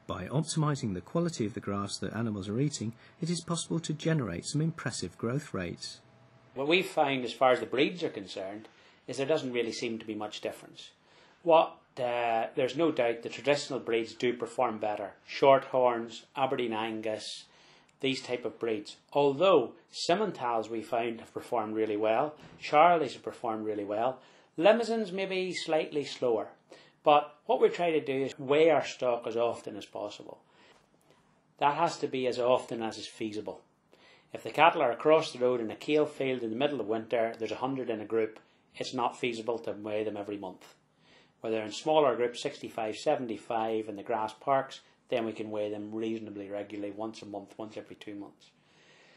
By optimising the quality of the grass that animals are eating, it is possible to generate some impressive growth rates. What we find as far as the breeds are concerned is there doesn't really seem to be much difference. There's no doubt the traditional breeds do perform better. Shorthorns, Aberdeen Angus, these type of breeds. Although Simmentals we found have performed really well, Charleys have performed really well, Limousins maybe slightly slower. But what we try to do is weigh our stock as often as possible. That has to be as often as is feasible. If the cattle are across the road in a kale field in the middle of winter, there's 100 in a group, it's not feasible to weigh them every month. Where they're in smaller groups, 65, 75 in the grass parks, then we can weigh them reasonably regularly, once a month, once every 2 months.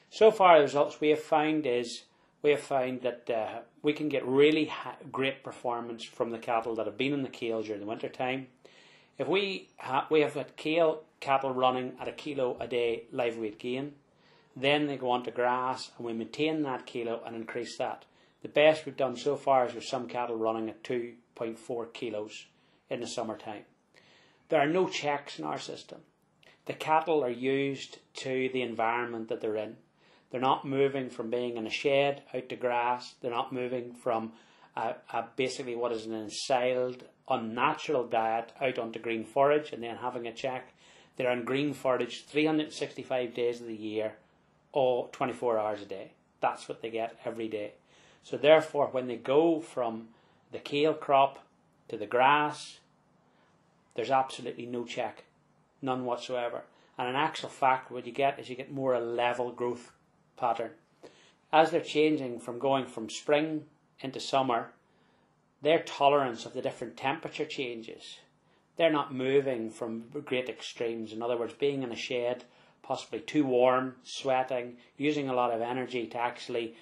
So far the results we have found that we can get really great performance from the cattle that have been in the kale during the winter time. If we have got kale cattle running at 1 kilo a day live weight gain, then they go on to grass and we maintain that kilo and increase that. The best we've done so far is with some cattle running at 2.4 kilos in the summertime. There are no checks in our system. The cattle are used to the environment that they're in. They're not moving from being in a shed out to grass. They're not moving from basically what is an ensiled, unnatural diet out onto green forage and then having a check. They're on green forage 365 days of the year, or 24 hours a day. That's what they get every day. So therefore, when they go from the kale crop to the grass, there's absolutely no check, none whatsoever. And in actual fact, what you get is you get more a level growth pattern. As they're changing from going from spring into summer, their tolerance of the different temperature changes. They're not moving from great extremes. In other words, being in a shed, possibly too warm, sweating, using a lot of energy to actually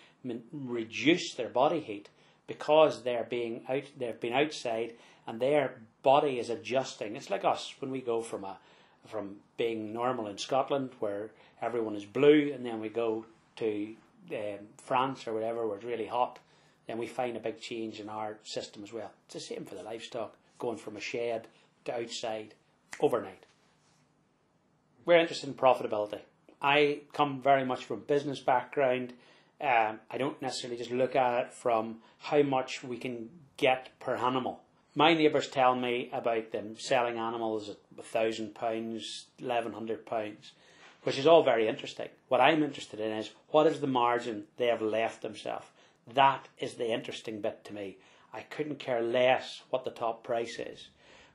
reduce their body heat because they've been outside and their body is adjusting. It's like us when we go from being normal in Scotland where everyone is blue, and then we go to France or whatever where it's really hot, then we find a big change in our system as well. It's the same for the livestock, going from a shed to outside overnight. We're interested in profitability. I come very much from a business background. I don't necessarily just look at it from how much we can get per animal. My neighbours tell me about them selling animals at £1,000, £1,100, which is all very interesting. What I'm interested in is what is the margin they have left themselves. That is the interesting bit to me. I couldn't care less what the top price is.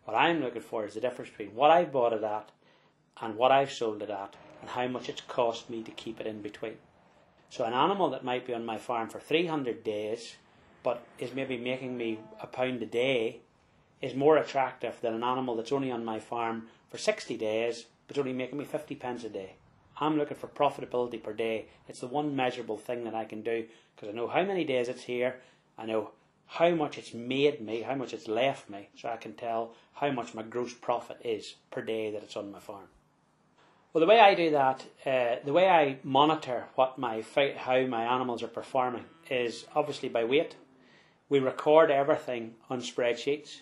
What I'm looking for is the difference between what I bought it at and what I've sold it at and how much it's cost me to keep it in between. So an animal that might be on my farm for 300 days but is maybe making me £1 a day is more attractive than an animal that's only on my farm for 60 days but only making me 50 pence a day. I'm looking for profitability per day. It's the one measurable thing that I can do because I know how many days it's here, I know how much it's made me, how much it's left me, so I can tell how much my gross profit is per day that it's on my farm. Well, the way I do that, the way I monitor how my animals are performing is obviously by weight. We record everything on spreadsheets.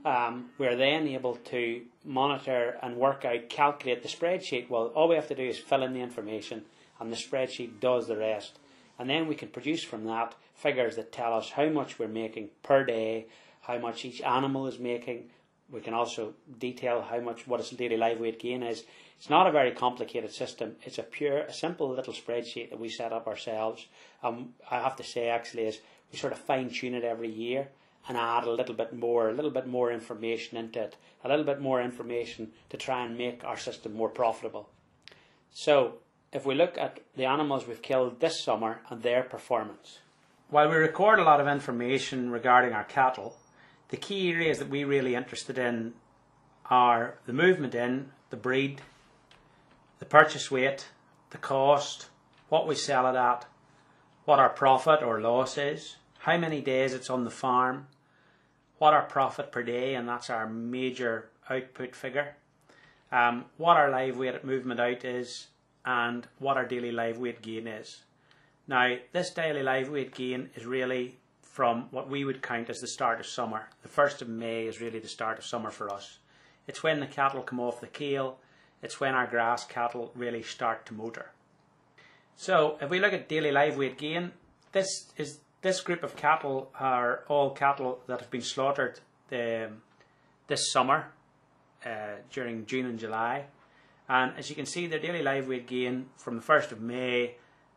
We're then able to monitor and work out, calculate the spreadsheet. Well, all we have to do is fill in the information and the spreadsheet does the rest. And then we can produce from that figures that tell us how much we're making per day, how much each animal is making. We can also detail what its daily live weight gain is. It's not a very complicated system. It's a simple little spreadsheet that we set up ourselves. I have to say actually is we sort of fine tune it every year and add a little bit more information into it, a little bit more information to try and make our system more profitable. So if we look at the animals we've killed this summer and their performance. While we record a lot of information regarding our cattle, the key areas that we're really interested in are the movement in, the breed, the purchase weight, the cost, what we sell it at, what our profit or loss is, how many days it's on the farm, what our profit per day, and that's our major output figure, what our live weight at movement out is, and what our daily live weight gain is. Now, this daily live weight gain is really from what we would count as the start of summer. The 1st of May is really the start of summer for us. It's when the cattle come off the kale it's when our grass cattle really start to motor. So if we look at daily live weight gain, this group of cattle are all cattle that have been slaughtered this summer during June and July. And as you can see, their daily live weight gain from the 1st of May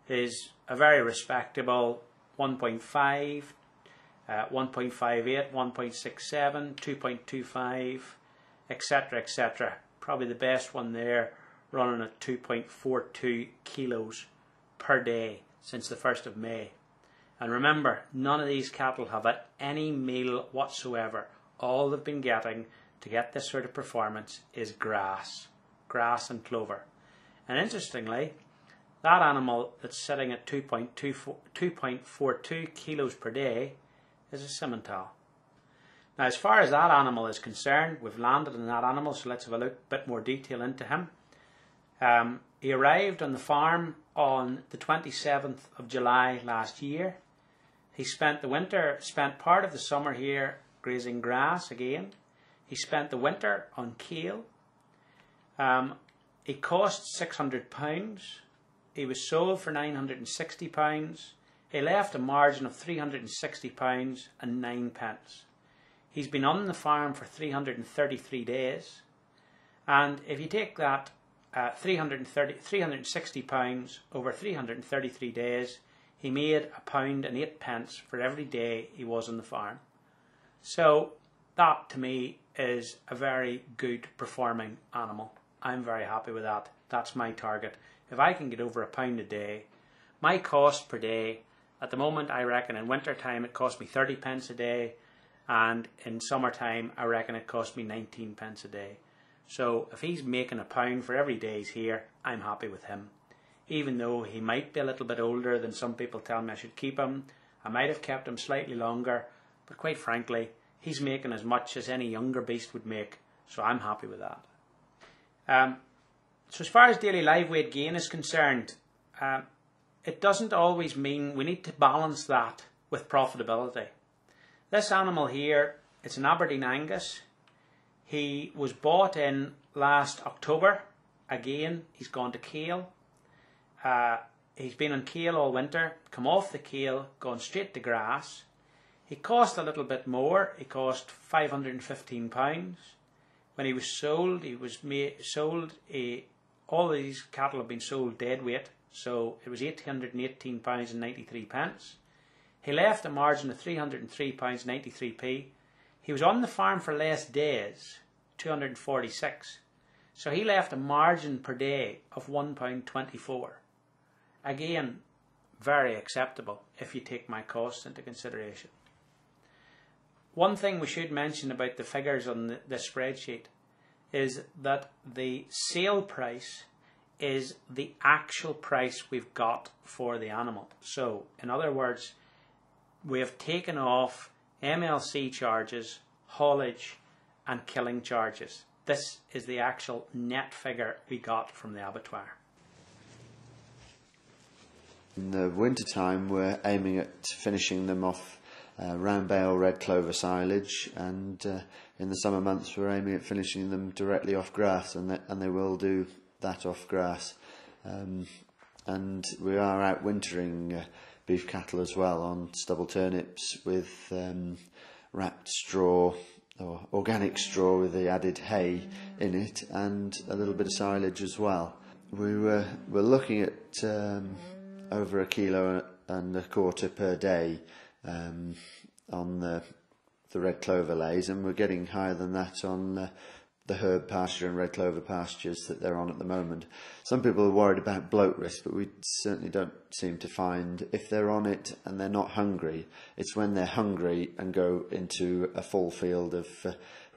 is a very respectable 1.5, 1.58, 1.67, 2.25, etc., etc. Probably the best one there, running at 2.42 kilos per day since the 1st of May. And remember, none of these cattle have had any meal whatsoever. All they've been getting to get this sort of performance is grass and clover. And interestingly, that animal that's sitting at 2.42 kilos per day is a Simmental. Now, as far as that animal is concerned, we've landed on that animal, so let's have a look, bit more detail into him. He arrived on the farm on the 27th of July last year. He spent part of the summer here grazing grass again. He spent the winter on kale. He cost £600. He was sold for £960. He left a margin of £360 and 9 pence. He's been on the farm for 333 days. And if you take that £360 over 333 days, he made £1.08 for every day he was on the farm. So that to me is a very good performing animal. I'm very happy with that. That's my target. If I can get over £1 a day, my cost per day, at the moment I reckon in winter time it cost me 30 pence a day, and in summertime I reckon it cost me 19 pence a day. So if he's making £1 for every day he's here, I'm happy with him. Even though he might be a little bit older than some people tell me I should keep him, I might have kept him slightly longer, but quite frankly, he's making as much as any younger beast would make, so I'm happy with that. So as far as daily live weight gain is concerned, it doesn't always mean we need to balance that with profitability. This animal here, it's an Aberdeen Angus. He was bought in last October. Again, he's gone to kale. He's been on kale all winter, come off the kale, gone straight to grass. He cost a little bit more. He cost £515. When he was sold, all of these cattle have been sold dead weight, so it was £818.93. He left a margin of £303.93p. He was on the farm for less days, 246. So he left a margin per day of £1.24. Again, very acceptable if you take my costs into consideration. One thing we should mention about the figures on this spreadsheet is that the sale price is the actual price we've got for the animal. So, in other words, we have taken off MLC charges, haulage and killing charges. This is the actual net figure we got from the abattoir. In the winter time we're aiming at finishing them off round bale red clover silage, and in the summer months we're aiming at finishing them directly off grass, and they will do that off grass. And we are outwintering beef cattle as well on stubble turnips with wrapped straw or organic straw with the added hay in it, and a little bit of silage as well. We're looking at over 1.25 kilos per day on the red clover lays, and we're getting higher than that on the herb pasture and red clover pastures that they're on at the moment. Some people are worried about bloat risk, but we certainly don't seem to find, if they're on it and they're not hungry, it's when they're hungry and go into a full field of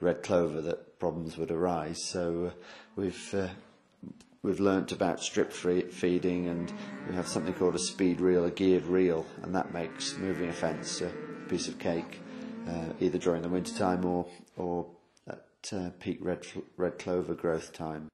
red clover that problems would arise. So we've learnt about strip feeding, and we have something called a speed reel, a geared reel, and that makes moving a fence a piece of cake, either during the winter time or at peak red clover growth time.